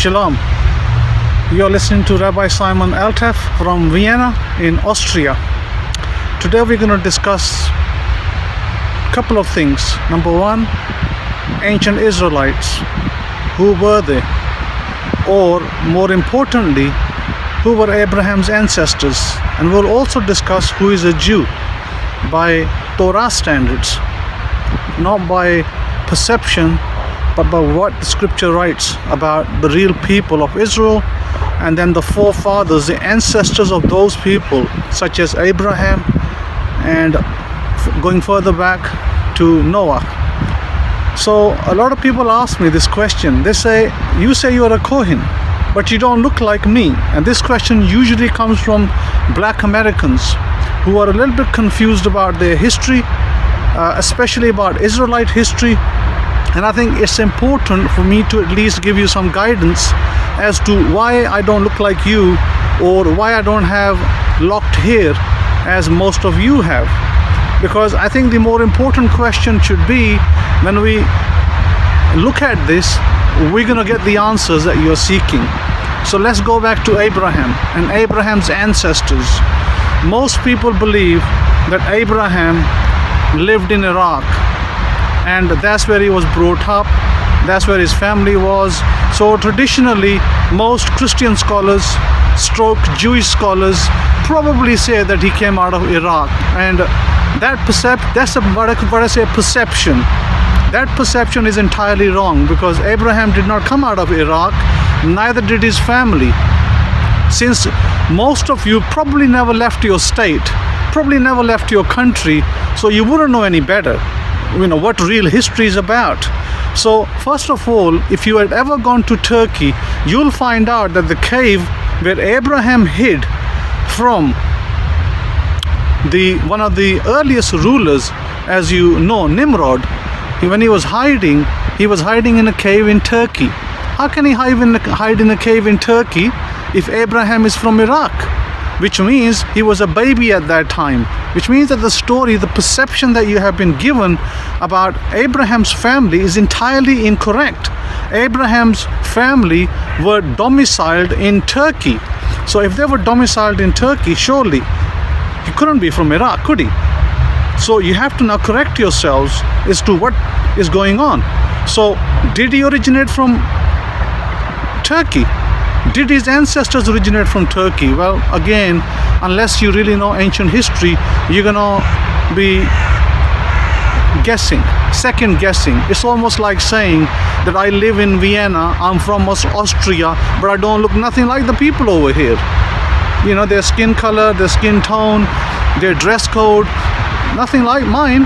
Shalom. You're listening to Rabbi Simon Altaf from Vienna in Austria. Today we're going to discuss a couple of things. Number one, ancient Israelites. Who were they? Or more importantly, who were Abraham's ancestors? And we'll also discuss who is a Jew by Torah standards, not by perception, but by what the scripture writes about the real people of Israel, and then the forefathers, the ancestors of those people, such as Abraham, and going further back to Noah. So a lot of people ask me this question. They say, you say you're a Hakohen, but you don't look like me. And this question usually comes from black Americans who are a little bit confused about their history, especially about Israelite history. And I think it's important for me to at least give you some guidance as to why I don't look like you, or why I don't have locked hair as most of you have. Because I think the more important question should be, when we look at this, we're going to get the answers that you're seeking. So let's go back to Abraham and Abraham's ancestors. Most people believe that Abraham lived in Iraq, and that's where he was brought up, that's where his family was. So traditionally, most Christian scholars stroke Jewish scholars probably say that he came out of Iraq, and that's what I say, perception. That perception is entirely wrong, because Abraham did not come out of Iraq, neither did his family. Since most of you probably never left your state, probably never left your country, so you wouldn't know any better, what real history is about. So first of all, if you had ever gone to Turkey, you'll find out that the cave where Abraham hid from one of the earliest rulers, as you know, Nimrod, when he was hiding in a cave in Turkey. How can he hide in a cave in Turkey if Abraham is from Iraq? Which means he was a baby at that time. Which means that the perception that you have been given about Abraham's family is entirely incorrect. Abraham's family were domiciled in Turkey. So if they were domiciled in Turkey, surely he couldn't be from Iraq, could he? So you have to now correct yourselves as to what is going on. So did he originate from Turkey? Did his ancestors originate from Turkey? Well, again, unless you really know ancient history, you're gonna be guessing, second guessing. It's almost like saying that I live in Vienna, I'm from Austria, but I don't look nothing like the people over here. Their skin color, their skin tone, their dress code, nothing like mine.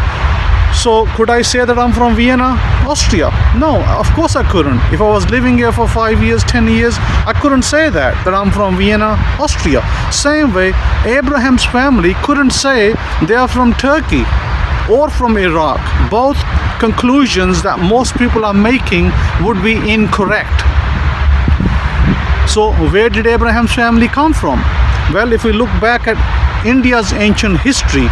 So could I say that I'm from Vienna, Austria? No, of course I couldn't. If I was living here for 5 years, 10 years, I couldn't say that I'm from Vienna, Austria. Same way, Abraham's family couldn't say they are from Turkey or from Iraq. Both conclusions that most people are making would be incorrect. So where did Abraham's family come from? Well, if we look back at India's ancient history,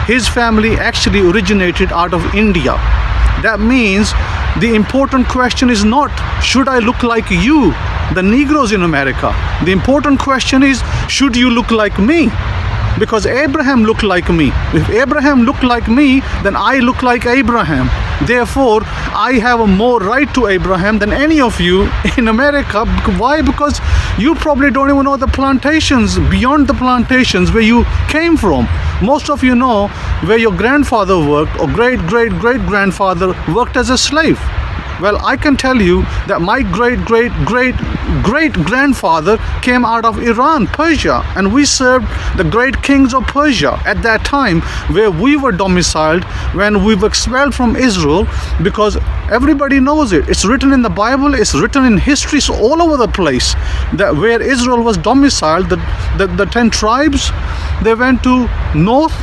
his family actually originated out of India. That means the important question is not, should I look like you, the Negroes in America? The important question is, should you look like me? Because Abraham looked like me. If Abraham looked like me, then I look like Abraham. Therefore, I have a more right to Abraham than any of you in America. Why? Because you probably don't even know the plantations, beyond the plantations where you came from. Most of you know where your grandfather worked, or great-great-great-grandfather worked as a slave. Well, I can tell you that my great-great-great-great-grandfather came out of Iran, Persia, and we served the great kings of Persia at that time, where we were domiciled when we were expelled from Israel, because everybody knows it. It's written in the Bible, it's written in history, so all over the place, that where Israel was domiciled, the 10 tribes, they went to north,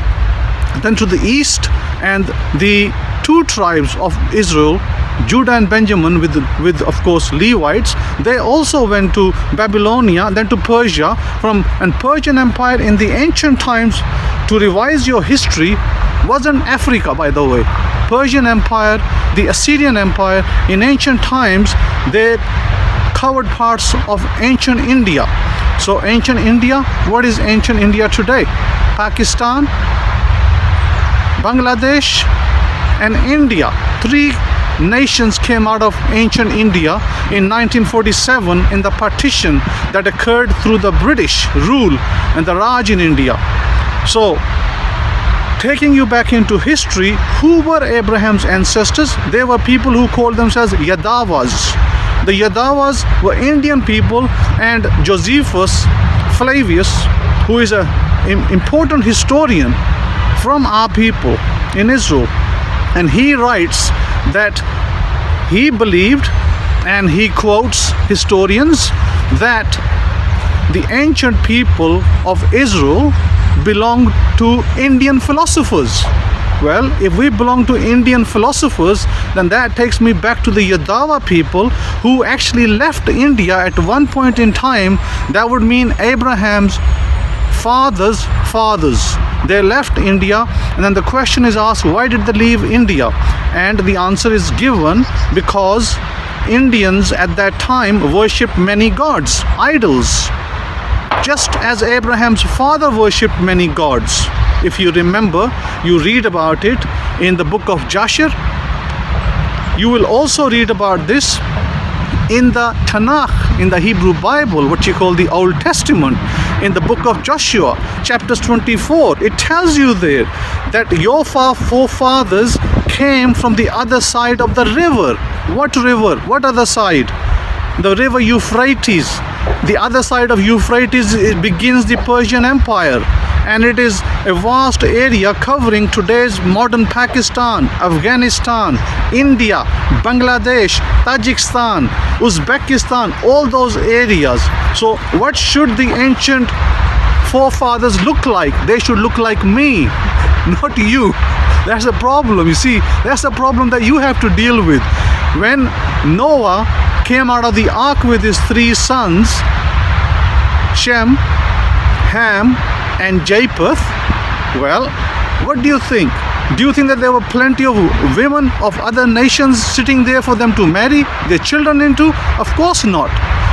then to the east, and the 2 tribes of Israel, Judah and Benjamin, with of course Levites, they also went to Babylonia, then to Persia. And Persian Empire in the ancient times, to revise your history, wasn't Africa, by the way. Persian Empire, the Assyrian Empire, in ancient times, they uncovered parts of ancient India. So ancient India, what is ancient India today? Pakistan, Bangladesh, and India. Three nations came out of ancient India in 1947 in the partition that occurred through the British rule and the Raj in India. So, taking you back into history, who were Abraham's ancestors? They were people who called themselves Yadavas. The Yadavas were Indian people, and Josephus Flavius, who is an important historian from our people in Israel, and he writes that he believed, and he quotes historians, that the ancient people of Israel belonged to Indian philosophers. Well, if we belong to Indian philosophers, then that takes me back to the Yadava people who actually left India at one point in time. That would mean Abraham's fathers. They left India, and then the question is asked, why did they leave India? And the answer is given because Indians at that time worshipped many gods, idols, just as Abraham's father worshipped many gods. If you remember, you read about it in the book of Joshua. You will also read about this in the Tanakh, in the Hebrew Bible, what you call the Old Testament, in the book of Joshua, chapters 24. It tells you there that your forefathers came from the other side of the river. What river? What other side? The river Euphrates. The other side of Euphrates, it begins the Persian Empire, and it is a vast area covering today's modern Pakistan, Afghanistan, India, Bangladesh, Tajikistan, Uzbekistan, all those areas. So what should the ancient forefathers look like? They should look like me, not you. That's a problem, you see. That's a problem that you have to deal with. When Noah came out of the ark with his three sons, Shem, Ham, and Japheth, well, what do you think? Do you think that there were plenty of women of other nations sitting there for them to marry their children into? Of course not.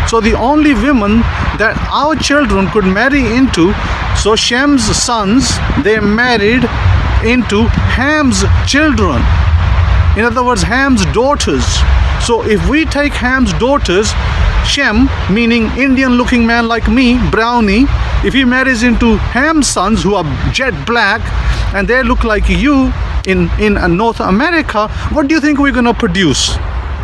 So the only women that our children could marry into, so Shem's sons, they married into Ham's children. In other words, Ham's daughters. So if we take Ham's daughters, Shem, meaning Indian looking man like me, brownie, if he marries into Ham's sons who are jet black and they look like you in North America, what do you think we're going to produce?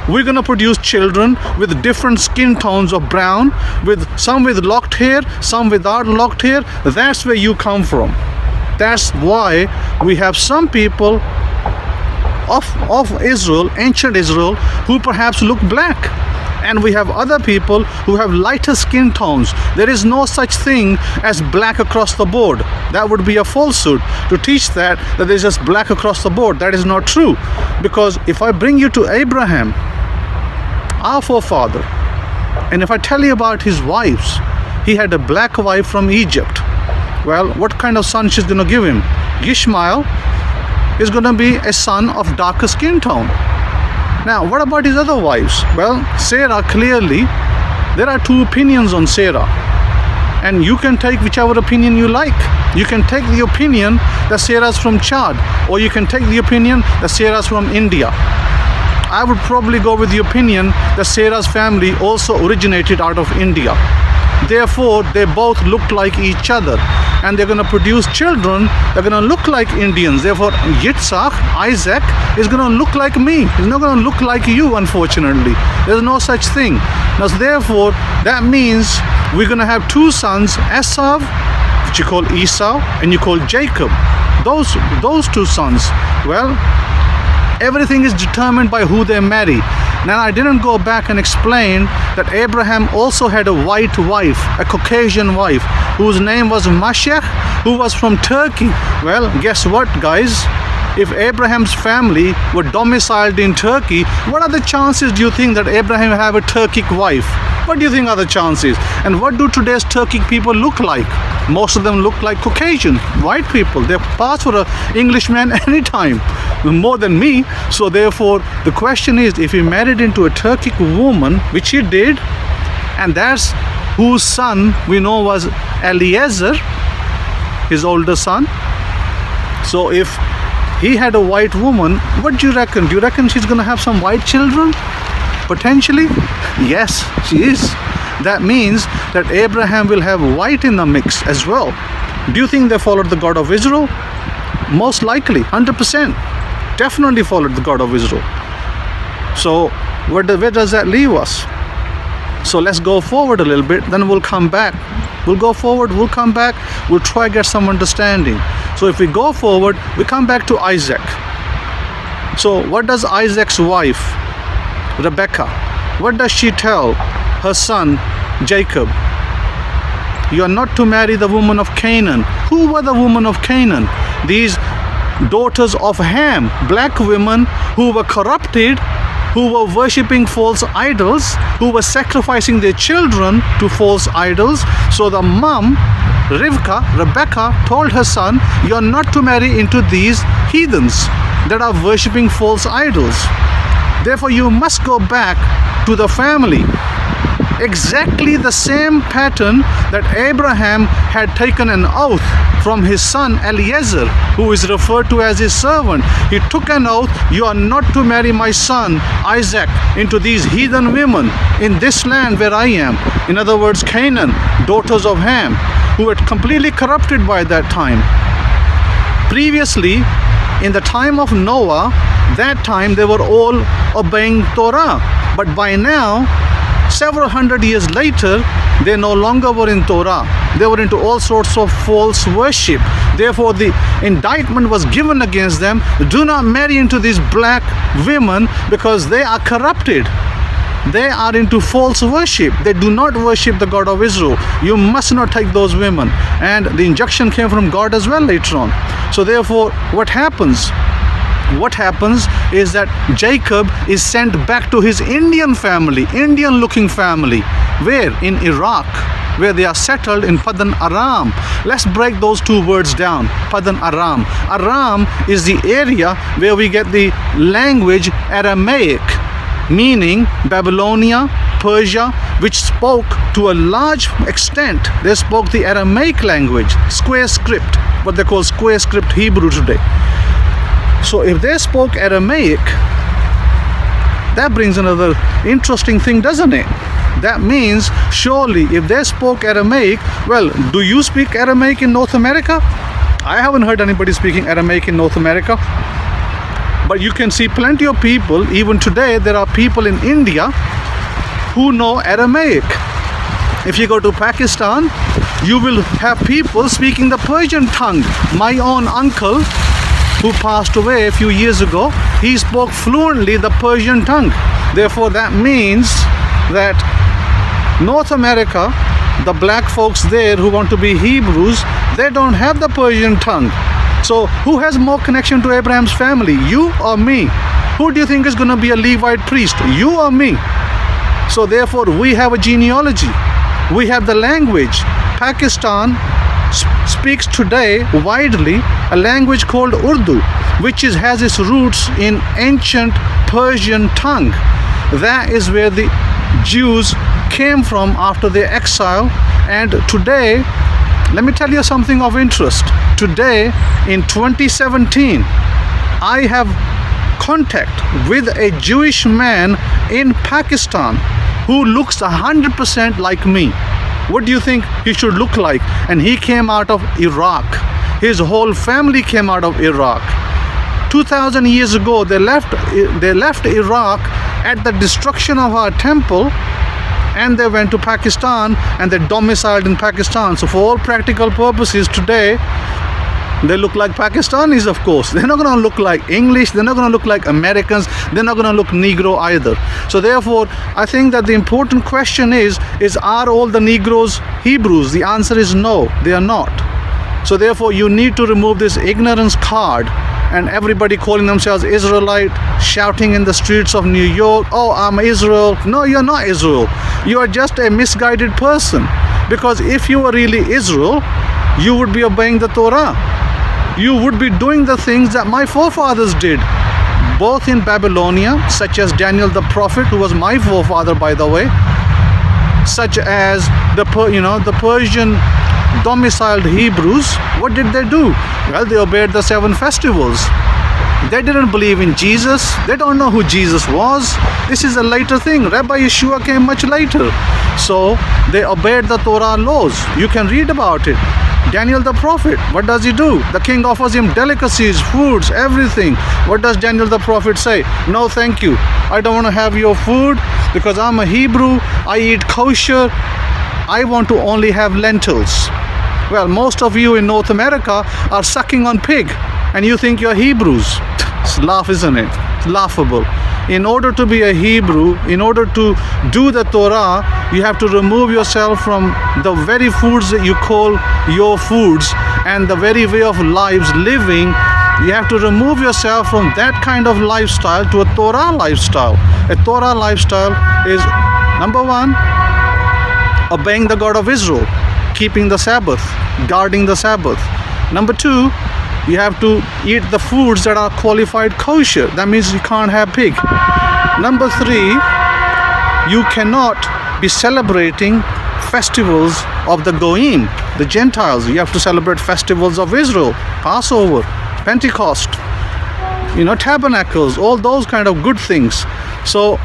We're going to produce children with different skin tones of brown, with some with locked hair, some without locked hair. That's where you come from. That's why we have some people of Israel, ancient Israel, who perhaps look black, and we have other people who have lighter skin tones. There is no such thing as black across the board. That would be a falsehood to teach that there's just black across the board. That is not true, because if I bring you to Abraham, our forefather, and if I tell you about his wives, he had a black wife from Egypt. Well, what kind of son she's going to give him? Ishmael is going to be a son of darker skin tone. Now, what about his other wives? Well, Sarah, clearly, there are two opinions on Sarah, and you can take whichever opinion you like. You can take the opinion that Sarah's from Chad, or you can take the opinion that Sarah's from India. I would probably go with the opinion that Sarah's family also originated out of India. Therefore, they both look like each other, and they're going to produce children that are going to look like Indians. Therefore, Yitzhak, Isaac, is going to look like me. He's not going to look like you, unfortunately. There's no such thing. Now, therefore, that means we're going to have two sons, Esau, which you call Esau, and you call Jacob. Those two sons. Well, everything is determined by who they marry. Now, I didn't go back and explain that Abraham also had a white wife, a Caucasian wife, whose name was Mashech, who was from Turkey. Well, guess what, guys? If Abraham's family were domiciled in Turkey, what are the chances do you think that Abraham have a Turkic wife? What do you think are the chances? And what do today's Turkic people look like? Most of them look like Caucasian, white people. They pass for an Englishman anytime, more than me. So therefore, the question is, if he married into a Turkic woman, which he did, And that's whose son we know was Eliezer, his older son. So if he had a white woman, what do you reckon? Do you reckon she's going to have some white children? Potentially? Yes, she is. That means that Abraham will have white in the mix as well. Do you think they followed the God of Israel? Most likely, 100%. Definitely followed the God of Israel. So where does that leave us? So let's go forward a little bit, then we'll come back. We'll go forward, we'll come back, we'll try to get some understanding. So if we go forward, we come back to Isaac. So what does Isaac's wife, Rebecca, what does she tell her son, Jacob? You are not to marry the woman of Canaan. Who were the women of Canaan? These daughters of Ham, black women who were corrupted, who were worshipping false idols, who were sacrificing their children to false idols. So the mom, Rebecca, told her son, you're not to marry into these heathens that are worshipping false idols. Therefore, you must go back to the family. Exactly the same pattern that Abraham had taken an oath from his son Eliezer, who is referred to as his servant. He took an oath, you are not to marry my son Isaac into these heathen women in this land where I am. In other words, Canaan, daughters of Ham, who were completely corrupted by that time. Previously, in the time of Noah, that time they were all obeying Torah. But by now, several hundred years later, they no longer were in Torah. They were into all sorts of false worship. Therefore, the indictment was given against them. Do not marry into these black women because they are corrupted. They are into false worship. They do not worship the God of Israel. You must not take those women. And the injunction came from God as well later on. So therefore, what happens? What happens is that Jacob is sent back to his Indian family, Indian looking family. Where? In Iraq, where they are settled in Padan Aram. Let's break those two words down. Padan Aram. Aram is the area where we get the language Aramaic, meaning Babylonia, Persia, which spoke to a large extent. They spoke the Aramaic language, square script, what they call square script Hebrew today. So if they spoke Aramaic, that brings another interesting thing, doesn't it? That means, surely, if they spoke Aramaic, well, do you speak Aramaic in North America? I haven't heard anybody speaking Aramaic in North America. But you can see plenty of people, even today, there are people in India who know Aramaic. If you go to Pakistan, you will have people speaking the Persian tongue. My own uncle, who passed away a few years ago, he spoke fluently the Persian tongue. Therefore, that means that North America, the black folks there who want to be Hebrews, they don't have the Persian tongue. So who has more connection to Abraham's family, you or me? Who do you think is going to be a Levite priest, you or me? So therefore, we have a genealogy. We have the language. Pakistan speaks today widely a language called Urdu, which has its roots in ancient Persian tongue. That is where the Jews came from after their exile. And today, let me tell you something of interest. Today, in 2017, I have contact with a Jewish man in Pakistan who looks 100% like me. What do you think he should look like? And he came out of Iraq. His whole family came out of Iraq. 2,000 years ago, they left Iraq at the destruction of our temple, and they went to Pakistan and they domiciled in Pakistan. So for all practical purposes today, they look like Pakistanis, of course. They're not going to look like English. They're not going to look like Americans. They're not going to look Negro either. So therefore, I think that the important question is are all the Negroes Hebrews? The answer is no, they are not. So therefore, you need to remove this ignorance card, and everybody calling themselves Israelite, shouting in the streets of New York, oh, I'm Israel. No, you're not Israel. You are just a misguided person. Because if you were really Israel, you would be obeying the Torah. You would be doing the things that my forefathers did, both in Babylonia, such as Daniel the prophet, who was my forefather, by the way, such as the Persian domiciled Hebrews, what did they do? Well, they obeyed the 7 festivals. They didn't believe in Jesus. They don't know who Jesus was. This is a later thing. Rabbi Yeshua came much later. So they obeyed the Torah laws. You can read about it. Daniel the prophet, what does he do? The king offers him delicacies, foods, everything. What does Daniel the prophet say? No, thank you. I don't want to have your food because I'm a Hebrew. I eat kosher. I want to only have lentils. Well, most of you in North America are sucking on pig and you think you're Hebrews. It's laugh, isn't it? It's laughable. In order to be a Hebrew, in order to do the Torah, you have to remove yourself from the very foods that you call your foods and the very way of lives living. You have to remove yourself from that kind of lifestyle to a Torah lifestyle. A Torah lifestyle is, number one, obeying the God of Israel, keeping the Sabbath, guarding the Sabbath. Number two, you have to eat the foods that are qualified kosher. That means you can't have pig. Number three, you cannot be celebrating festivals of the Goyim, the Gentiles. You have to celebrate festivals of Israel, Passover, Pentecost, tabernacles, all those kind of good things. So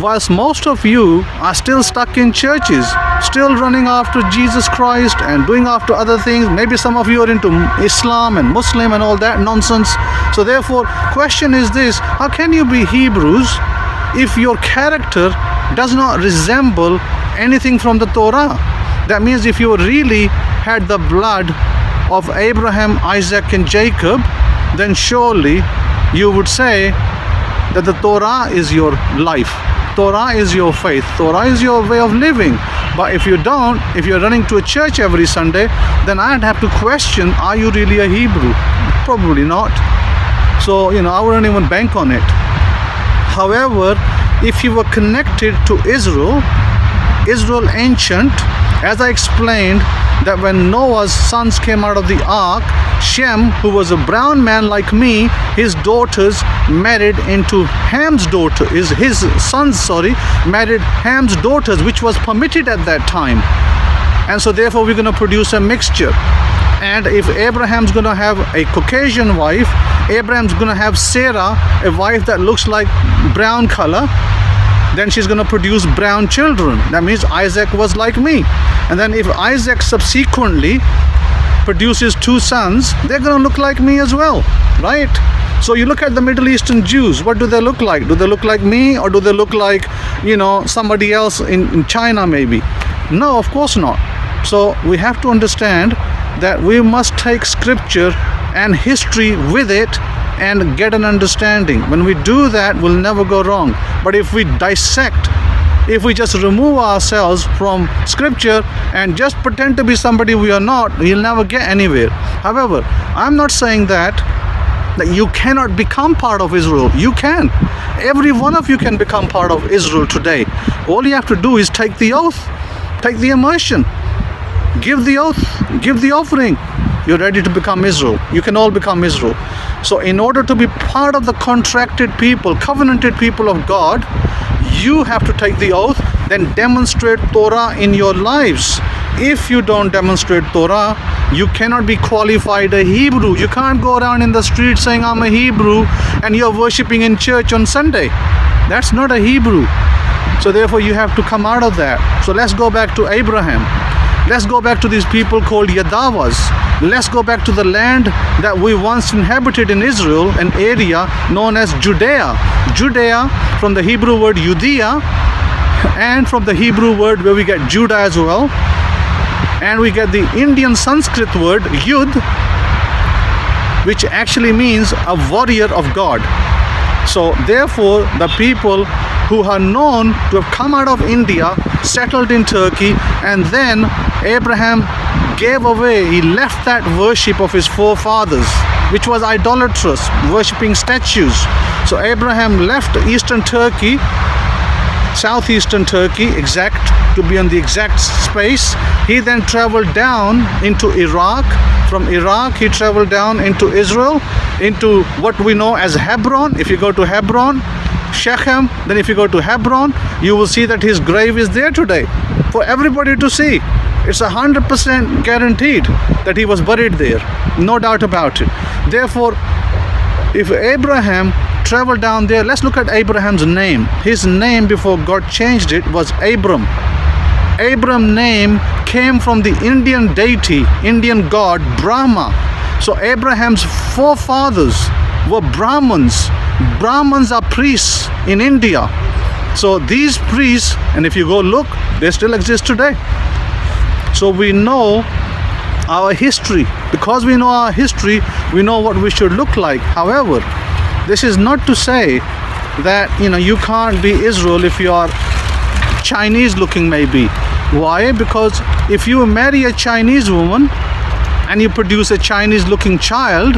whilst most of you are still stuck in churches, still running after Jesus Christ and doing after other things, maybe some of you are into Islam and Muslim and all that nonsense. So therefore, question is this: how can you be Hebrews if your character does not resemble anything from the Torah? That means if you really had the blood of Abraham, Isaac and Jacob, then surely you would say that the Torah is your life, Torah is your faith, Torah is your way of living. But if you don't, if you're running to a church every Sunday, then I'd have to question, are you really a Hebrew? Probably not. So, I wouldn't even bank on it. However, if you were connected to Israel ancient, as I explained, that when Noah's sons came out of the ark, Shem, who was a brown man like me, his daughters married into Ham's daughter, his sons married Ham's daughters, which was permitted at that time. And so therefore we're going to produce a mixture. And if Abraham's going to have a Caucasian wife, Abraham's going to have Sarah, a wife that looks like brown color, then she's going to produce brown children. That means Isaac was like me. And then if Isaac subsequently produces 2 sons, they're going to look like me as well, right? So you look at the Middle Eastern Jews, what do they look like? Do they look like me, or do they look like, somebody else in China maybe? No, of course not. So we have to understand that we must take scripture and history with it and get an understanding. When we do that, we'll never go wrong. But if we dissect, if we just remove ourselves from scripture and just pretend to be somebody we are not, you'll never get anywhere. However, I'm not saying that you cannot become part of Israel. You can. Every one of you can become part of Israel today. All you have to do is take the oath, take the immersion, give the oath, give the offering. You're ready to become Israel. You can all become Israel. So in order to be part of the contracted people, covenanted people of God, you have to take the oath, then demonstrate Torah in your lives. If you don't demonstrate Torah, you cannot be qualified a Hebrew. You can't go around in the street saying I'm a Hebrew and you're worshipping in church on Sunday. That's not a Hebrew. So therefore you have to come out of that. So let's go back to Abraham. Let's go back to these people called Yadavas. Let's go back to the land that we once inhabited in Israel, an area known as Judea. Judea, from the Hebrew word Judea, and from the Hebrew word where we get Judah as well. And we get the Indian Sanskrit word Yud, which actually means a warrior of God. So therefore, the people who are known to have come out of India, settled in Turkey, and then Abraham gave away, he left that worship of his forefathers, which was idolatrous, worshipping statues. So Abraham left eastern Turkey, southeastern Turkey, to be on the exact space. He then traveled down into Iraq. From Iraq, he traveled down into Israel, into what we know as Hebron. If you go to Hebron, Shechem, then if you go to Hebron, you will see that his grave is there today for everybody to see. It's 100% guaranteed that he was buried there, no doubt about it. Therefore, if Abraham traveled down there, let's look at Abraham's name. His name before God changed it was Abram. Abram's name came from the Indian deity, Indian god Brahma. So Abraham's forefathers were Brahmins. Brahmins are priests in India. So these priests, and if you go look, they still exist today. So we know our history. Because we know our history, we know what we should look like. However, this is not to say that you can't be Israel if you are Chinese looking maybe. Why? Because if you marry a Chinese woman and you produce a Chinese looking child,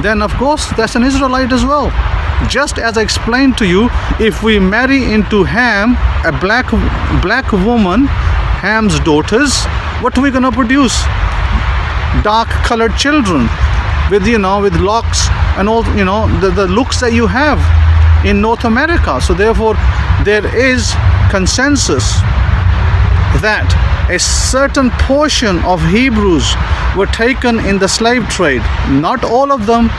then of course that's an Israelite as well. Just as I explained to you, if we marry into Ham, a black woman, Ham's daughters, what are we going to produce? Dark colored children with locks and all, the looks that you have in North America. So therefore there is consensus that a certain portion of Hebrews were taken in the slave trade. Not all of them,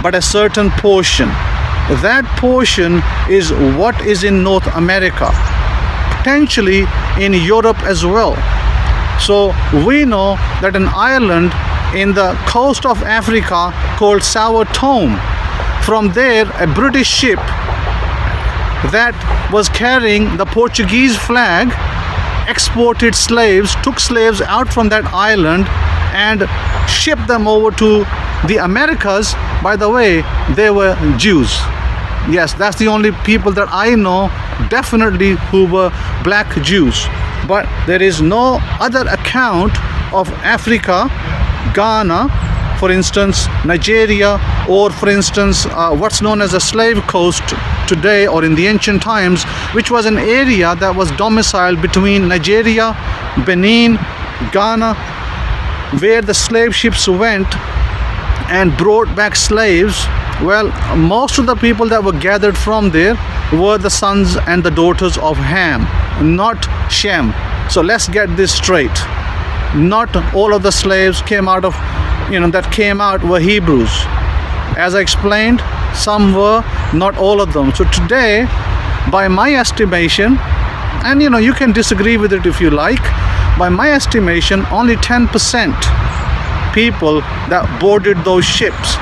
but a certain portion. That portion is what is in North America, potentially in Europe as well. So we know that an island in the coast of Africa called Sao Tome, from there a British ship that was carrying the Portuguese flag exported slaves, took slaves out from that island and shipped them over to the Americas. By the way, they were Jews. Yes, that's the only people that I know definitely who were black Jews. But there is no other account of Africa, Ghana, for instance, Nigeria, or for instance, what's known as the slave coast today or in the ancient times, which was an area that was domiciled between Nigeria, Benin, Ghana, where the slave ships went and brought back slaves. Well, most of the people that were gathered from there were the sons and the daughters of Ham, not Shem. So let's get this straight. Not all of the slaves came out of, that came out were Hebrews. As I explained, some were, not all of them. So today, by my estimation, and you can disagree with it if you like, by my estimation, only 10% people that boarded those ships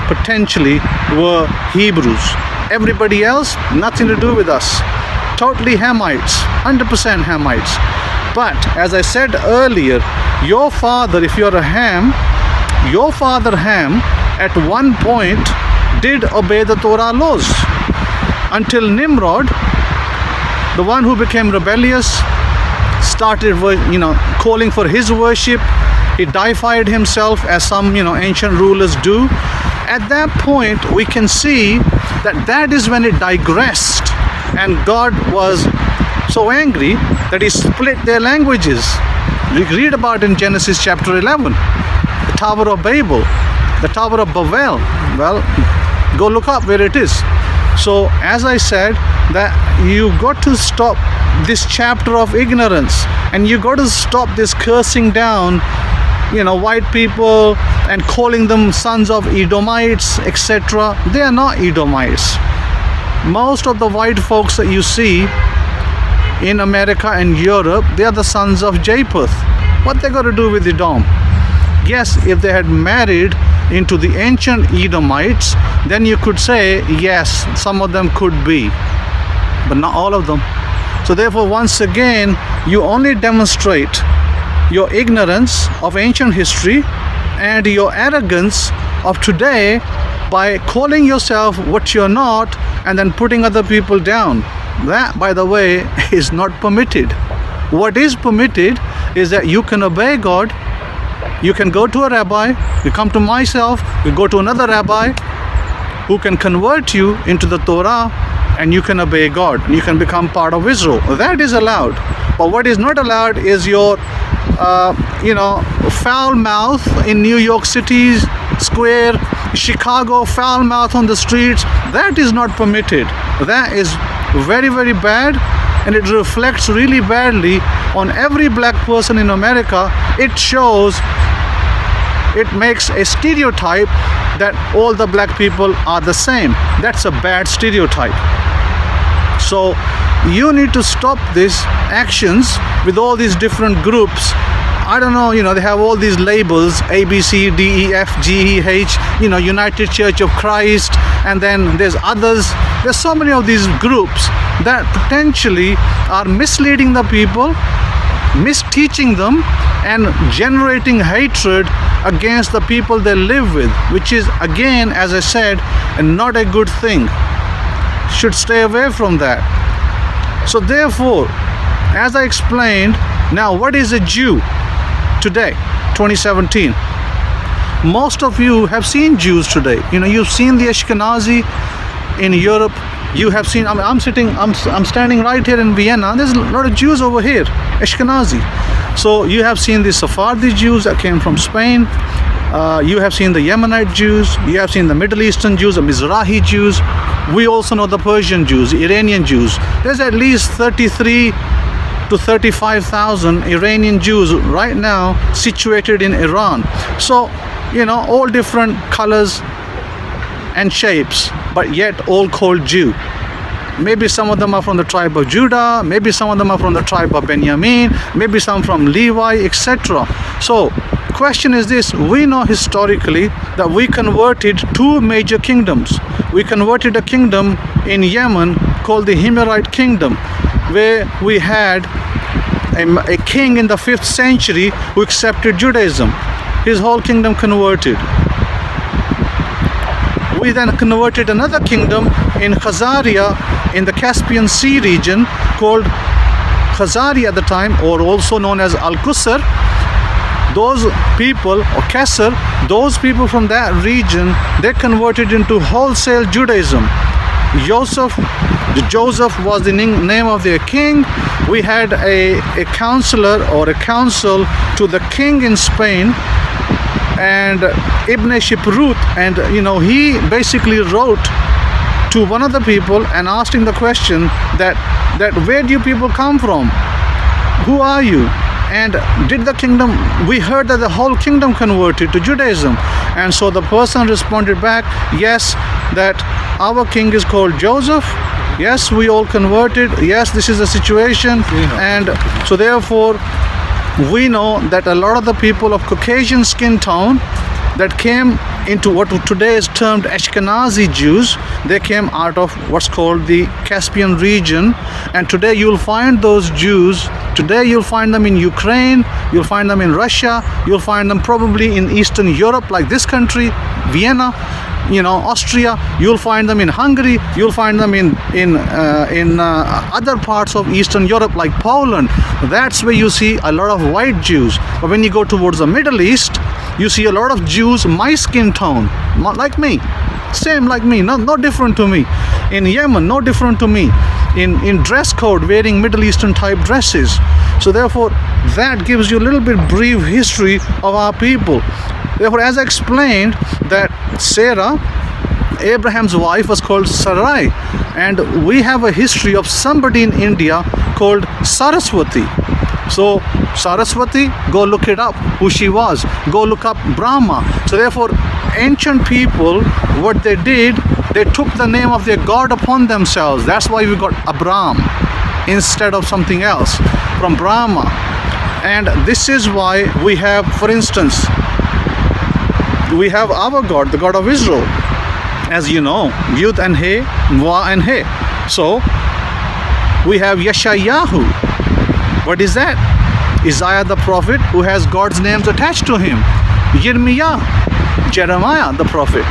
potentially were Hebrews. Everybody else, nothing to do with us. Totally Hamites, 100% Hamites. But as I said earlier, your father, if you're a Ham, your father Ham at one point did obey the Torah laws until Nimrod, the one who became rebellious, started calling for his worship. He deified himself as some ancient rulers do. At that point we can see that is when it digressed, and God was so angry that he split their languages. We read about in Genesis chapter 11, the Tower of Babel, the Tower of Babel. Well, go look up where it is. So as I said, that you got to stop this chapter of ignorance, and you got to stop this cursing down white people and calling them sons of Edomites, etc. They are not Edomites. Most of the white folks that you see in America and Europe, they are the sons of Japheth. What they got to do with Edom? Yes, if they had married into the ancient Edomites, then you could say, yes, some of them could be, but not all of them. So therefore, once again, you only demonstrate your ignorance of ancient history and your arrogance of today by calling yourself what you're not and then putting other people down. That, by the way, is not permitted. What is permitted is that you can obey God. You can go to a rabbi, you come to myself, you go to another rabbi who can convert you into the Torah, and you can obey God. You can become part of Israel. That is allowed. But what is not allowed is your foul mouth in New York City's square, Chicago foul mouth on the streets, that is not permitted. That is very, very bad, and it reflects really badly on every black person in America. It shows, it makes a stereotype that all the black people are the same. That's a bad stereotype. So you need to stop these actions with all these different groups. I don't know, they have all these labels, A, B, C, D, E, F, G, E, H, United Church of Christ, and then there's others. There's so many of these groups that potentially are misleading the people, misteaching them, and generating hatred against the people they live with, which is, again, as I said, not a good thing. Should stay away from that. So therefore, as I explained, now what is a Jew today, 2017? Most of you have seen Jews today. You've seen the Ashkenazi in Europe. You have seen, I'm standing right here in Vienna. There's a lot of Jews over here, Ashkenazi. So you have seen the Sephardi Jews that came from Spain. You have seen the Yemenite Jews. You have seen the Middle Eastern Jews, the Mizrahi Jews. We also know the Persian Jews, Iranian Jews. There's at least 33 to 35,000 Iranian Jews right now situated in Iran. So, all different colors and shapes, but yet all called Jew. Maybe some of them are from the tribe of Judah, maybe some of them are from the tribe of Benjamin, maybe some from Levi, etc. So, question is this: we know historically that we converted two major kingdoms. We converted a kingdom in Yemen called the Himyarite Kingdom, where we had a king in the 5th century who accepted Judaism. His whole kingdom converted. We then converted another kingdom in Khazaria in the Caspian Sea region called Khazaria at the time, or also known as Al-Qusr. Those people, or Qasr, those people from that region, they converted into wholesale Judaism. Joseph was the name of their king. We had a counselor or a council to the king in Spain, and Ibn Shiprut, and he basically wrote to one of the people and asked him the question that where do you people come from? Who are you? And did the kingdom, we heard that the whole kingdom converted to Judaism. And so the person responded back, yes, that our king is called Joseph. Yes, we all converted. Yes, this is the situation. And so therefore, we know that a lot of the people of Caucasian skin tone that came into what today is termed Ashkenazi Jews, they came out of what's called the Caspian region. And today you'll find those Jews, today you'll find them in Ukraine, you'll find them in Russia, you'll find them probably in Eastern Europe, like this country, Vienna, Austria. You'll find them in Hungary, you'll find them in other parts of Eastern Europe like Poland. That's where you see a lot of white Jews. But when you go towards the Middle East, you see a lot of Jews my skin tone, like me, same like me, no different to me. In Yemen, no different to me. In dress code, wearing Middle Eastern type dresses. So therefore, that gives you a little bit brief history of our people. Therefore, as I explained, that Sarah, Abraham's wife, was called Sarai, and we have a history of somebody in India called Saraswati. So Saraswati, go look it up, who she was. Go look up Brahma. So therefore, ancient people, what they did, they took the name of their god upon themselves. That's why we got Abram instead of something else from Brahma. And this is why we have, for instance, we have our God, the God of Israel, as you know, Yud and He, Wa and He. So we have Yeshayahu. What is that? Isaiah the prophet, who has God's names attached to him. Yirmiyah, Jeremiah the prophet,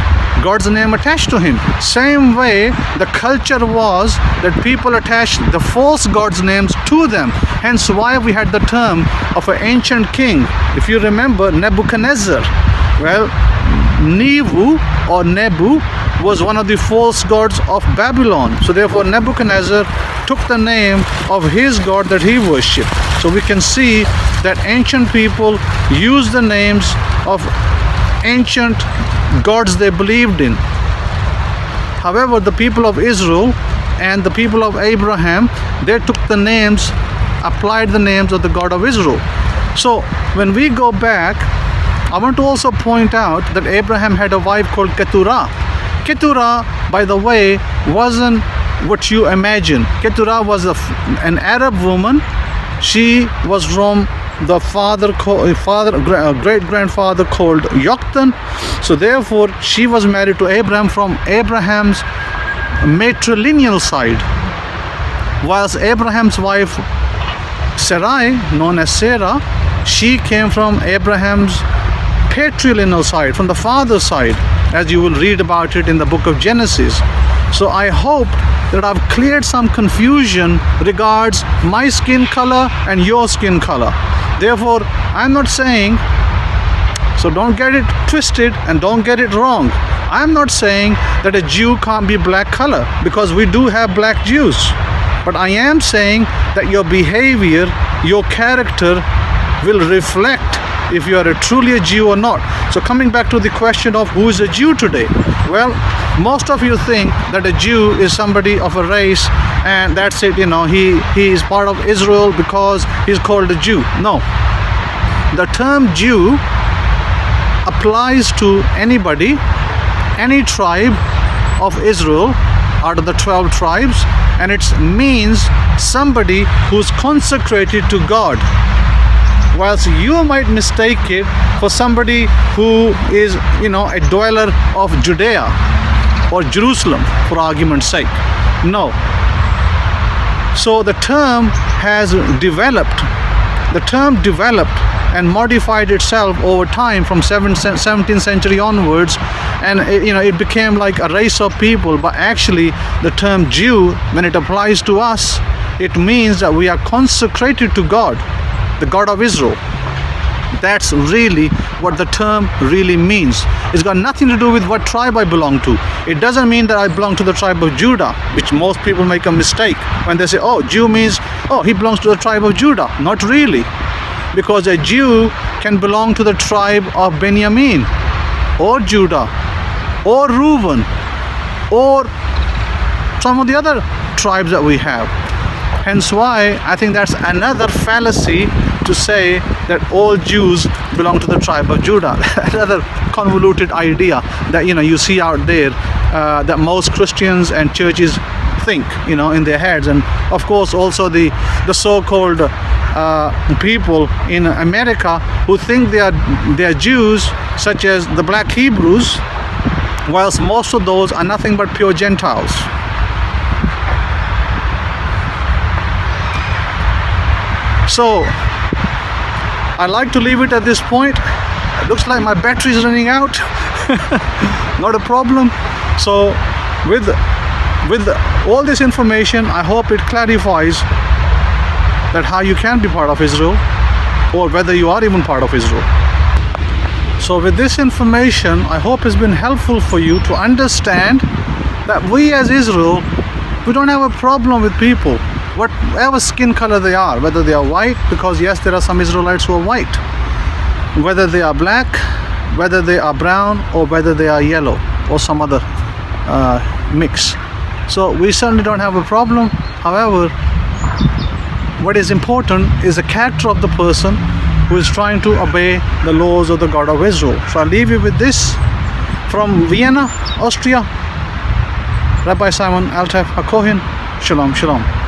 God's name attached to him. Same way the culture was that people attached the false gods' names to them. Hence why we had the term of an ancient king. If you remember Nebuchadnezzar, well, Nebu or Nebu was one of the false gods of Babylon. So therefore Nebuchadnezzar took the name of his god that he worshipped. So we can see that ancient people used the names of ancient gods they believed in. However, the people of Israel and the people of Abraham, they took the names, applied the names of the God of Israel. So when we go back, I want to also point out that Abraham had a wife called Keturah. Keturah, by the way, wasn't what you imagine. Keturah was an Arab woman. She was from the great-grandfather called Yoktan. So therefore, she was married to Abraham from Abraham's matrilineal side, whilst Abraham's wife Sarai, known as Sarah, she came from Abraham's patrilineal side, from the father's side, as you will read about it in the book of Genesis. So I hope that I've cleared some confusion regards my skin color and your skin color. Therefore, I'm not saying, so don't get it twisted and don't get it wrong, I'm not saying that a Jew can't be black color, because we do have black Jews. But I am saying that your behavior, your character will reflect if you are truly a Jew or not. So coming back to the question of who is a Jew today, well, most of you think that a Jew is somebody of a race and that's it, you know, he is part of Israel because he's called a Jew. No, the term Jew applies to anybody, any tribe of Israel out of the 12 tribes, and it means somebody who's consecrated to God. Whilst you might mistake it for somebody who is, you know, a dweller of Judea or Jerusalem, for argument's sake. No. So the term has developed. The term developed and modified itself over time from 17th century onwards, and it became like a race of people. But actually, the term Jew, when it applies to us, it means that we are consecrated to God, the God of Israel. That's really what the term really means. It's got nothing to do with what tribe I belong to. It doesn't mean that I belong to the tribe of Judah, which most people make a mistake when they say, oh, Jew means, oh, he belongs to the tribe of Judah. Not really. Because a Jew can belong to the tribe of Benjamin or Judah or Reuben or some of the other tribes that we have. Hence why I think that's another fallacy to say that all Jews belong to the tribe of Judah. Another convoluted idea that you see out there, that most Christians and churches think in their heads. And of course also the so-called people in America who think they are Jews, such as the black Hebrews, whilst most of those are nothing but pure Gentiles. So I like to leave it at this point. It looks like my battery is running out. Not a problem. So with all this information, I hope it clarifies that how you can be part of Israel, or whether you are even part of Israel. So with this information, I hope it's been helpful for you to understand that we as Israel, we don't have a problem with people, whatever skin color they are, whether they are white, because yes, there are some Israelites who are white, whether they are black, whether they are brown, or whether they are yellow, or some other mix. So we certainly don't have a problem. However, what is important is the character of the person who is trying to obey the laws of the God of Israel. So I'll leave you with this from Vienna, Austria, Rabbi Simon Altaf, Hakohen. Shalom, shalom.